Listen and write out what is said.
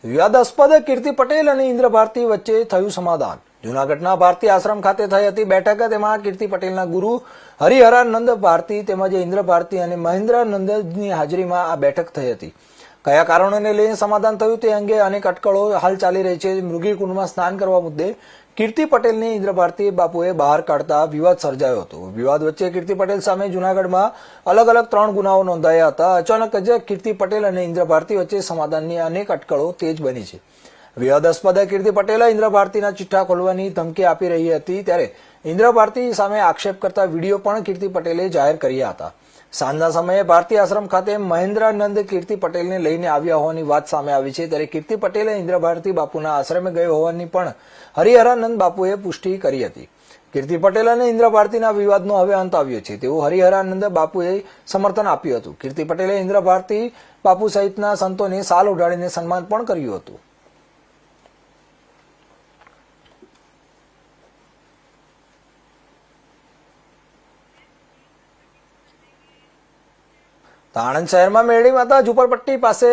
વિવાદાસ્પદ કીર્તિ પટેલ અને ઇન્દ્ર ભારતી વચ્ચે થયું સમાધાન। જૂનાગઢના ભારતી આશ્રમ ખાતે થઈ હતી બેઠક। તેમાં કીર્તિ પટેલના ગુરુ હરિહરાનંદ ભારતી તેમજ ઇન્દ્ર ભારતી અને મહેન્દ્રાનંદની હાજરીમાં આ બેઠક થઈ હતી। કયા કારણોને લઈને સમાધાન થયું તે અંગે અનેક અટકળો હાલ ચાલી રહી છે। મૃગીકુંડમાં સ્નાન કરવા મુદ્દે કીર્તિ પટેલને ઇન્દ્ર ભારતી બાપુએ બહાર કાઢતા વિવાદ સર્જાયો હતો। વિવાદ વચ્ચે કીર્તિ પટેલ સામે જૂનાગઢમાં અલગ અલગ 3 ગુનાઓ નોંધાયા હતા। અચાનક જ કીર્તિ પટેલ અને ઇન્દ્ર ભારતી વચ્ચે સમાધાનની અનેક અટકળો તેજ બની છે। વિવાદાસ્પદ કીર્તિ પટેલે ઇન્દ્ર ભારતીના ચિઠ્ઠા ખોલવાની ધમકી આપી રહી હતી, ત્યારે ઇન્દ્ર ભારતી સામે આક્ષેપ કરતા વિડીયો પણ કીર્તિ પટેલે જાહેર કર્યા હતા। સાંજના સમયે ભારતી આશ્રમ ખાતે મહેન્દ્રાનંદ કીર્તિ પટેલને લઈને આવ્યા હોવાની વાત સામે આવી છે। ત્યારે કીર્તિ પટેલે ઇન્દ્ર ભારતી બાપુના આશ્રમે ગયો હોવાની પણ હરિહરાનંદ બાપુએ પુષ્ટિ કરી હતી। કીર્તિ પટેલ અને ઇન્દ્ર ભારતીના વિવાદનો હવે અંત આવ્યો છે તેવું હરિહરાનંદ બાપુએ સમર્થન આપ્યું હતું। કીર્તિ પટેલે ઇન્દ્ર ભારતી બાપુ સહિતના સંતોને શાલ ઓઢાડીને સન્માન પણ કર્યું હતું। આણંદ શહેરમાં મેરડી માતા ઝુંપડપટ્ટી પાસે